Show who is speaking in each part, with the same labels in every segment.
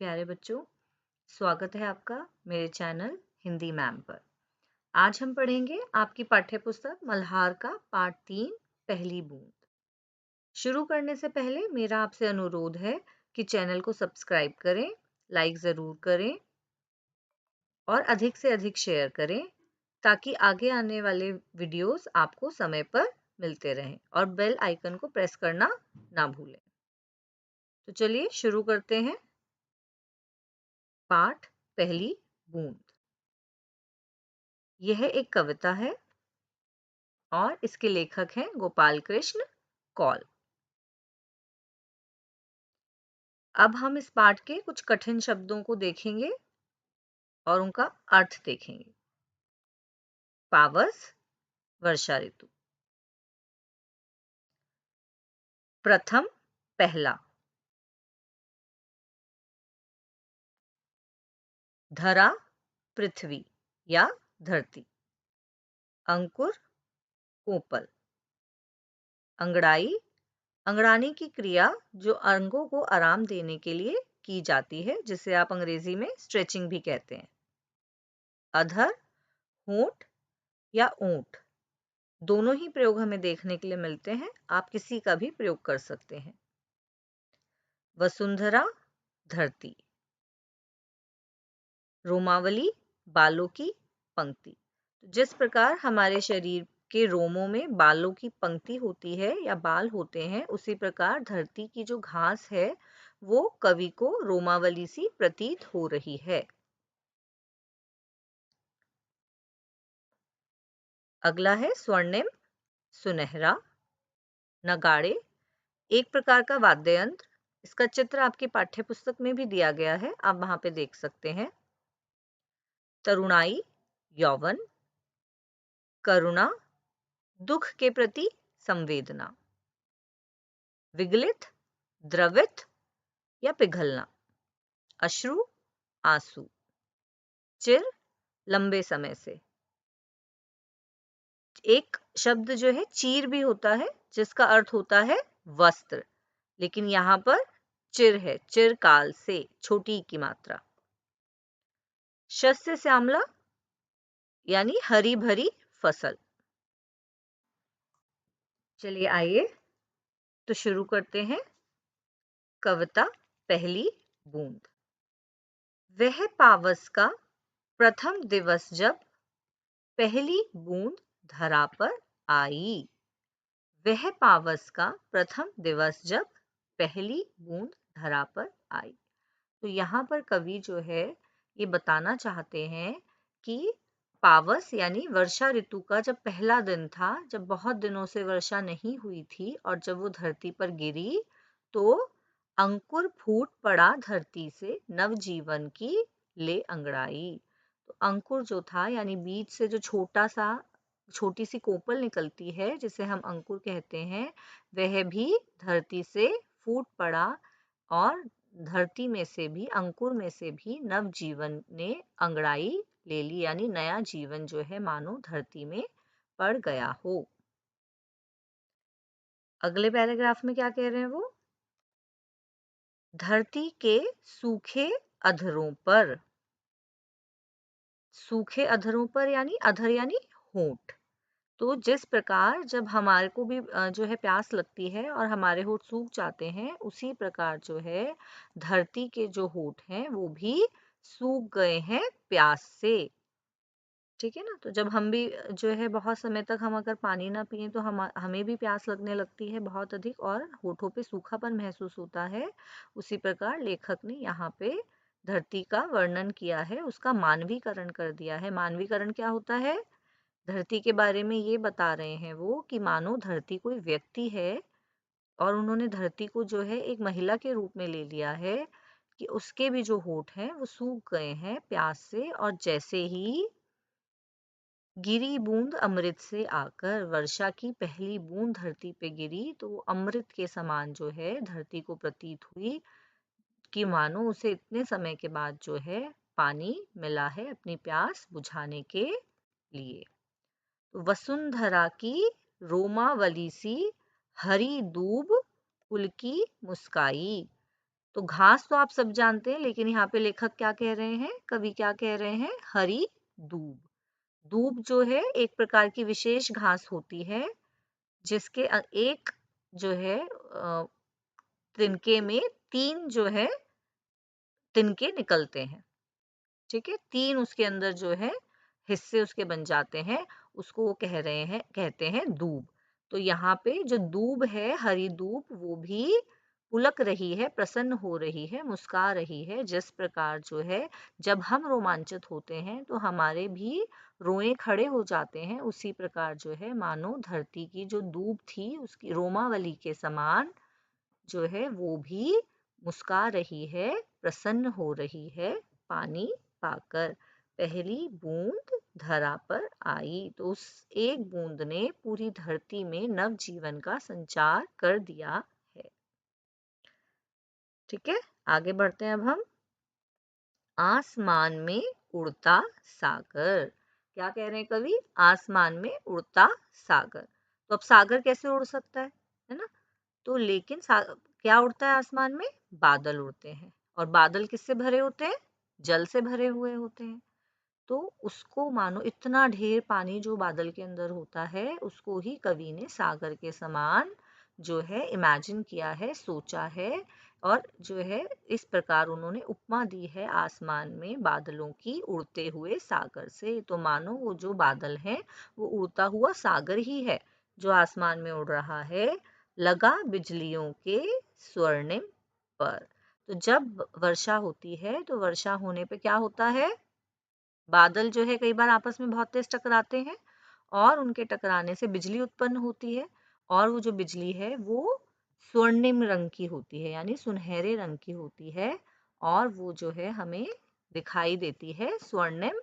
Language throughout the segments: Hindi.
Speaker 1: प्यारे बच्चों, स्वागत है आपका मेरे चैनल हिंदी मैम पर। आज हम पढ़ेंगे आपकी पाठ्य पुस्तक मल्हार का पाठ 3 पहली बूंद। शुरू करने से पहले मेरा आपसे अनुरोध है कि चैनल को सब्सक्राइब करें, लाइक ज़रूर करें और अधिक से अधिक शेयर करें ताकि आगे आने वाले वीडियोस आपको समय पर मिलते रहें और बेल आइकन को प्रेस करना ना भूलें। तो चलिए शुरू करते हैं। पाठ पहली बूंद। यह एक कविता है और इसके लेखक हैं गोपाल कृष्ण कौल। अब हम इस पाठ के कुछ कठिन शब्दों को देखेंगे और उनका अर्थ देखेंगे। पावस, वर्षा ऋतु। प्रथम, पहला। धरा, पृथ्वी या धरती। अंकुर, कोपल। अंगड़ाई, अंगड़ाने की क्रिया जो अंगों को आराम देने के लिए की जाती है, जिसे आप अंग्रेजी में स्ट्रेचिंग भी कहते हैं। अधर, होंठ या ऊंट। दोनों ही प्रयोग हमें देखने के लिए मिलते हैं, आप किसी का भी प्रयोग कर सकते हैं। वसुंधरा, धरती। रोमावली, बालों की पंक्ति। जिस प्रकार हमारे शरीर के रोमों में बालों की पंक्ति होती है या बाल होते हैं, उसी प्रकार धरती की जो घास है वो कवि को रोमावली सी प्रतीत हो रही है। अगला है स्वर्णिम, सुनहरा। नगाड़े, एक प्रकार का वाद्य यंत्र। इसका चित्र आपकी पाठ्य पुस्तक में भी दिया गया है, आप वहां पे देख सकते हैं। तरुणाई, यौवन। करुणा, दुख के प्रति संवेदना। विगलित, द्रवित या पिघलना। अश्रु, आंसू। चिर, लंबे समय से। एक शब्द जो है चीर भी होता है, जिसका अर्थ होता है वस्त्र, लेकिन यहाँ पर चिर है, चिरकाल से, छोटी की मात्रा। शस्य श्यामला यानी हरी भरी फसल। चलिए आइए तो शुरू करते हैं। कविता पहली बूंद। वह पावस का प्रथम दिवस जब पहली बूंद धरा पर आई। वह पावस का प्रथम दिवस जब पहली बूंद धरा पर आई। तो यहाँ पर कवि जो है ये बताना चाहते हैं कि पावस यानी वर्षा ऋतु का जब पहला दिन था, जब बहुत दिनों से वर्षा नहीं हुई थी और जब वो धरती पर गिरी तो अंकुर फूट पड़ा धरती से नवजीवन की ले अंगड़ाई। तो अंकुर जो था यानी बीज से जो छोटी सी कोपल निकलती है जिसे हम अंकुर कहते हैं, वह भी धरती से फूट पड़ा और धरती में से भी, अंकुर में से भी नव जीवन ने अंगड़ाई ले ली, यानी नया जीवन जो है मानो धरती में पड़ गया हो। अगले पैराग्राफ में क्या कह रहे हैं वो? धरती के सूखे अधरों पर। सूखे अधरों पर यानी अधर यानी होंठ। तो जिस प्रकार जब हमारे को भी जो है प्यास लगती है और हमारे होंठ सूख जाते हैं, उसी प्रकार जो है धरती के जो होंठ हैं वो भी सूख गए हैं प्यास से। ठीक है ना? तो जब हम भी जो है बहुत समय तक हम अगर पानी ना पिए तो हमें भी प्यास लगने लगती है बहुत अधिक और होठों पे सूखापन महसूस होता है। उसी प्रकार लेखक ने यहाँ पे धरती का वर्णन किया है, उसका मानवीकरण कर दिया है। मानवीकरण क्या होता है? धरती के बारे में ये बता रहे हैं वो कि मानो धरती कोई व्यक्ति है और उन्होंने धरती को जो है एक महिला के रूप में ले लिया है कि उसके भी जो होंठ हैं वो सूख गए हैं प्यास से, और जैसे ही गिरी बूंद अमृत से आकर, वर्षा की पहली बूंद धरती पे गिरी तो वो अमृत के समान जो है धरती को प्रतीत हुई कि मानो उसे इतने समय के बाद जो है पानी मिला है अपनी प्यास बुझाने के लिए। वसुंधरा की रोमावली सी हरी दूब पुलकी मुस्काई। तो घास तो आप सब जानते हैं, लेकिन यहाँ पे लेखक क्या कह रहे हैं, कवि क्या कह रहे हैं, हरी दूब। दूब जो है एक प्रकार की विशेष घास होती है, जिसके एक जो है तिनके में 3 जो है तिनके निकलते हैं। ठीक है, 3 उसके अंदर जो है हिस्से उसके बन जाते हैं, उसको वो कहते हैं दूब। तो यहाँ पे जो दूब है, हरी दूब, वो भी पुलक रही है, प्रसन्न हो रही है, मुस्कुरा रही है। जिस प्रकार जो है जब हम रोमांचित होते हैं तो हमारे भी रोए खड़े हो जाते हैं, उसी प्रकार जो है मानो धरती की जो दूब थी उसकी रोमावली के समान जो है वो भी मुस्कुरा रही है, प्रसन्न हो रही है पानी पाकर। पहली बूंद धरा पर आई, तो उस एक बूंद ने पूरी धरती में नव जीवन का संचार कर दिया है। ठीक है, आगे बढ़ते हैं अब हम। आसमान में उड़ता सागर। क्या कह रहे हैं कवि, आसमान में उड़ता सागर। तो अब सागर कैसे उड़ सकता है ना। तो लेकिन क्या उड़ता है आसमान में, बादल उड़ते हैं। और बादल किससे भरे होते हैं, जल से भरे हुए होते हैं। तो उसको मानो इतना ढेर पानी जो बादल के अंदर होता है, उसको ही कवि ने सागर के समान जो है इमेजिन किया है, सोचा है। और जो है इस प्रकार उन्होंने उपमा दी है आसमान में बादलों की उड़ते हुए सागर से। तो मानो वो जो बादल है वो उड़ता हुआ सागर ही है जो आसमान में उड़ रहा है, लगा बिजलियों के स्वर्णिम पर। तो जब वर्षा होती है तो वर्षा होने पे क्या होता है, बादल जो है कई बार आपस में बहुत तेज टकराते हैं और उनके टकराने से बिजली उत्पन्न होती है। और वो जो बिजली है वो स्वर्णिम रंग की होती है, यानी सुनहरे रंग की होती है। और वो जो है हमें दिखाई देती है स्वर्णिम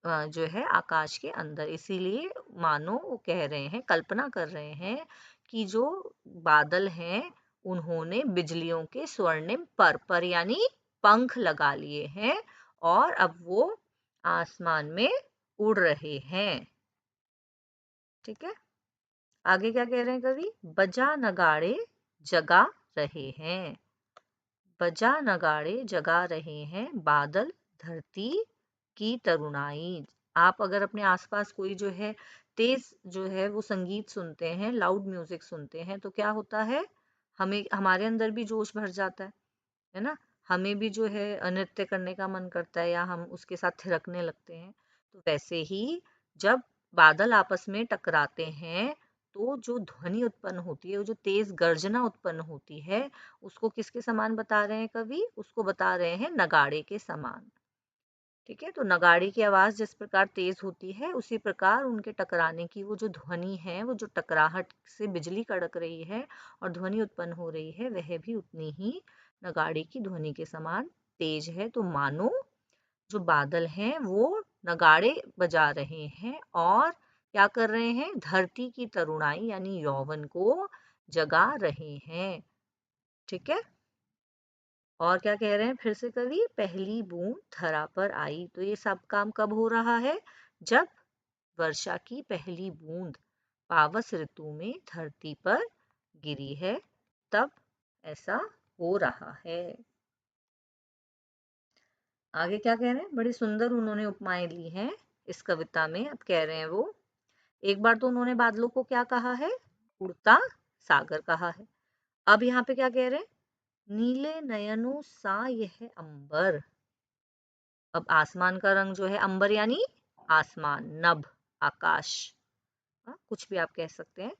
Speaker 1: जो है आकाश के अंदर। इसीलिए मानो वो कह रहे हैं, कल्पना कर रहे हैं कि जो बादल हैं उन्होंने बिजलियों के स्वर्णिम पर यानी पंख लगा लिए हैं और अब वो आसमान में उड़ रहे हैं। ठीक है, आगे क्या कह रहे हैं कवि, बजा नगाड़े जगा रहे हैं। बजा नगाड़े जगा रहे हैं बादल धरती की तरुणाई। आप अगर अपने आसपास कोई जो है तेज जो है वो संगीत सुनते हैं, लाउड म्यूजिक सुनते हैं, तो क्या होता है, हमें हमारे अंदर भी जोश भर जाता है ना। हमें भी जो है नृत्य करने का मन करता है या हम उसके साथ थिरकने लगते हैं। तो वैसे ही जब बादल आपस में टकराते हैं तो जो ध्वनि उत्पन्न होती है, वो जो तेज गर्जना उत्पन्न होती है, उसको किसके समान बता रहे हैं कवि, उसको बता रहे हैं नगाड़े के समान। ठीक है, तो नगाड़े की आवाज जिस प्रकार तेज होती है, उसी प्रकार उनके टकराने की वो जो ध्वनि है, वो जो टकराहट से बिजली कड़क रही है और ध्वनि उत्पन्न हो रही है, वह भी उतनी ही नगाड़े की ध्वनि के समान तेज है। तो मानो जो बादल हैं वो नगाड़े बजा रहे हैं और क्या कर रहे हैं, धरती की तरुणाई यानी यौवन को जगा रहे हैं। ठीक है, और क्या कह रहे हैं फिर से कवि, पहली बूंद धरा पर आई। तो ये सब काम कब हो रहा है, जब वर्षा की पहली बूंद पावस ऋतु में धरती पर गिरी है, तब ऐसा हो रहा है। आगे क्या कह रहे हैं, बड़ी सुंदर उन्होंने उपमाएं ली हैं इस कविता में। अब कह रहे हैं वो, एक बार तो उन्होंने बादलों को क्या कहा है, उड़ता सागर कहा है। अब यहाँ पे क्या कह रहे हैं, नीले नयनों सा यह अंबर। अब आसमान का रंग जो है, अंबर यानी आसमान, नभ, आकाश, कुछ भी आप कह सकते हैं।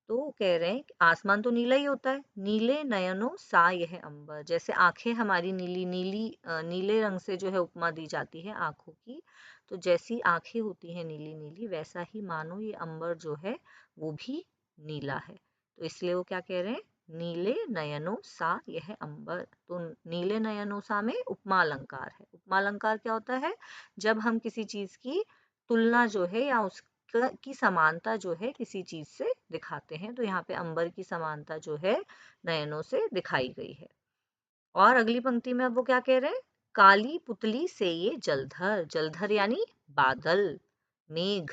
Speaker 1: तो कह रहे हैं कि आसमान तो नीला ही होता है, नीले नयनों सा यह अंबर। जैसे आंखें हमारी नीली नीली नीले रंग से जो है उपमा दी जाती है आंखों की। तो जैसी आंखें होती हैं नीली नीली, वैसा ही मानो ये अंबर जो है वो भी नीला है। तो इसलिए वो क्या कह रहे हैं, नीले नयनों सा यह अंबर। तो नीले नयनों सा में उपमा अलंकार है। उपमा अलंकार क्या होता है, जब हम किसी चीज की तुलना जो है या उस की समानता जो है किसी चीज से दिखाते हैं। तो यहाँ पे अंबर की समानता जो है नयनों से दिखाई गई है। और अगली पंक्ति में अब वो क्या कह रहे हैं, काली पुतली से ये जलधर, जलधर यानी बादल, मेघ।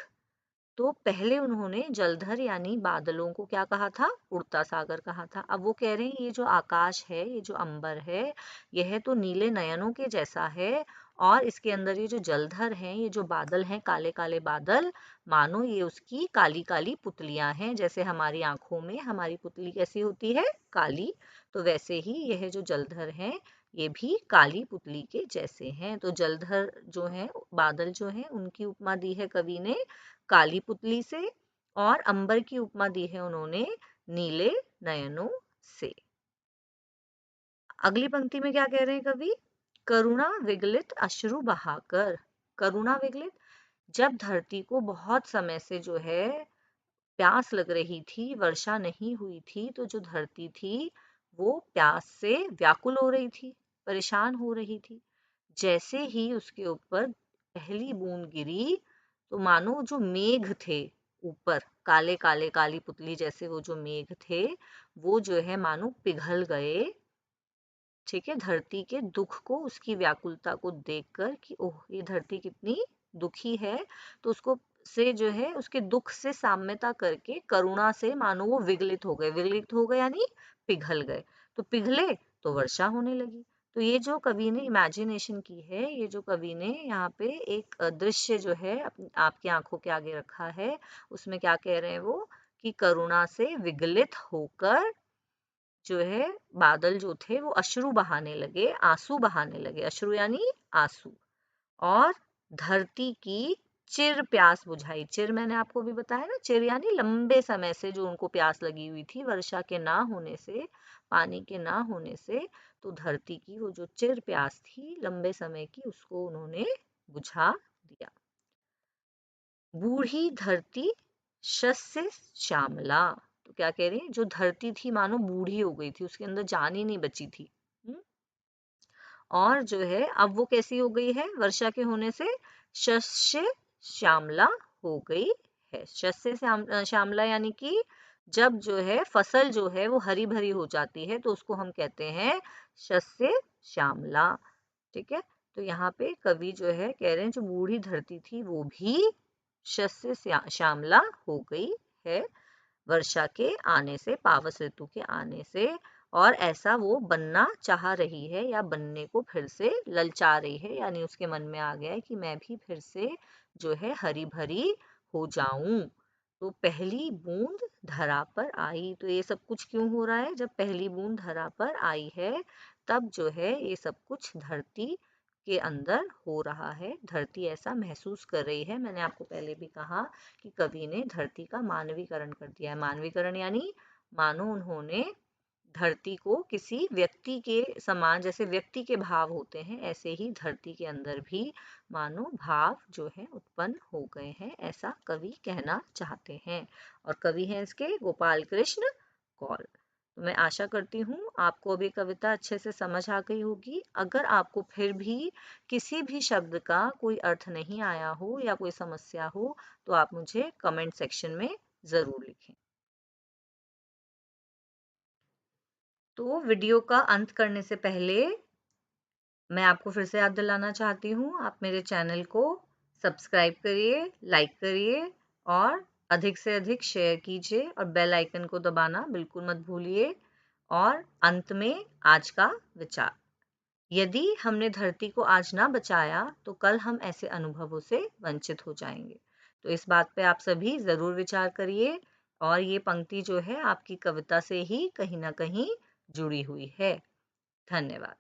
Speaker 1: तो पहले उन्होंने जलधर यानी बादलों को क्या कहा था? उड़ता सागर कहा था। अब वो कह रहे हैं ये जो आकाश है, ये जो अंबर है, यह तो नीले नयनों के जैसा है, और इसके अंदर ये जो जलधर हैं, ये जो बादल हैं, काले काले बादल, मानो ये उसकी काली काली पुतलियां हैं। जैसे हमारी आंखों में हमारी पुतली कैसी होती है? काली। तो वैसे ही यह जो जलधर हैं, ये भी काली पुतली के जैसे हैं। तो जलधर जो है, बादल जो है, उनकी उपमा दी है कवि ने काली पुतली से, और अंबर की उपमा दी है उन्होंने नीले नयनों से। अगली पंक्ति में क्या कह रहे हैं कवि? करुणा विगलित अश्रु बहाकर। करुणा विगलित, जब धरती को बहुत समय से जो है प्यास लग रही थी, वर्षा नहीं हुई थी, तो जो धरती थी वो प्यास से व्याकुल हो रही थी, परेशान हो रही थी। जैसे ही उसके ऊपर पहली बूंद गिरी, तो मानो जो मेघ थे ऊपर, काले काले काली पुतली जैसे वो जो मेघ थे, वो जो है मानो पिघल गए। ठीक है, धरती के दुख को, उसकी व्याकुलता को देखकर कि ओह ये धरती कितनी दुखी है, तो उसको से जो है उसके दुख से साम्यता करके करुणा से मानो वो विगलित हो गए। विगलित हो गए यानी पिघल गए। तो पिघले तो वर्षा होने लगी। तो ये जो कवि ने इमेजिनेशन की है, ये जो कवि ने यहाँ पे एक दृश्य जो है आपकी आंखों के आगे रखा है, उसमें क्या कह रहे हैं वो? कि करुणा से विगलित होकर जो है बादल जो थे वो अश्रु बहाने लगे, आंसू बहाने लगे। अश्रु यानी आंसू। और धरती की चिर प्यास बुझाई। चिर मैंने आपको भी बताया ना, चिर यानी लंबे समय से जो उनको प्यास लगी हुई थी, वर्षा के ना होने से, पानी के ना होने से, तो धरती की वो जो चिर प्यास थी लंबे समय की, उसको उन्होंने बुझा दिया। बूढ़ी धरती शस्य श्यामला। तो क्या कह रही है? जो धरती थी मानो बूढ़ी हो गई थी, उसके अंदर जान ही नहीं बची थी। और जो है अब वो कैसी हो गई है? वर्षा के होने से शस्य श्यामला हो गई है। शस्य श्यामला यानी कि जब जो है फसल जो है वो हरी भरी हो जाती है, तो उसको हम कहते हैं शस्य श्यामला। ठीक है, तो यहाँ पे कवि जो है कह रहे हैं जो बूढ़ी धरती थी वो भी शस्य श्यामला हो गई है वर्षा के आने से, पावस ऋतु के आने से। और ऐसा वो बनना चाह रही है, या बनने को फिर से ललचा रही है, यानी उसके मन में आ गया है कि मैं भी फिर से जो है हरी भरी हो जाऊं। तो पहली बूंद धरा पर आई। तो ये सब कुछ क्यों हो रहा है? जब पहली बूंद धरा पर आई है, तब जो है ये सब कुछ धरती के अंदर हो रहा है। धरती ऐसा महसूस कर रही है। मैंने आपको पहले भी कहा कि कवि ने धरती का मानवीकरण कर दिया है। मानवीकरण यानी मानो उन्होंने धरती को किसी व्यक्ति के समान, जैसे व्यक्ति के भाव होते हैं, ऐसे ही धरती के अंदर भी मानो भाव जो है उत्पन्न हो गए हैं, ऐसा कवि कहना चाहते हैं। और कवि हैं इसके गोपाल कृष्ण कौल। तो मैं आशा करती हूँ आपको अभी कविता अच्छे से समझ आ गई होगी। अगर आपको फिर भी किसी भी शब्द का कोई अर्थ नहीं आया हो या कोई समस्या हो, तो आप मुझे कमेंट सेक्शन में ज़रूर लिखें। तो वीडियो का अंत करने से पहले मैं आपको फिर से याद दिलाना चाहती हूँ, आप मेरे चैनल को सब्सक्राइब करिए, लाइक करिए और अधिक से अधिक शेयर कीजिए, और बेल आइकन को दबाना बिल्कुल मत भूलिए। और अंत में आज का विचार: यदि हमने धरती को आज ना बचाया, तो कल हम ऐसे अनुभवों से वंचित हो जाएंगे। तो इस बात पे आप सभी ज़रूर विचार करिए, और ये पंक्ति जो है आपकी कविता से ही कहीं ना कहीं जुड़ी हुई है। धन्यवाद।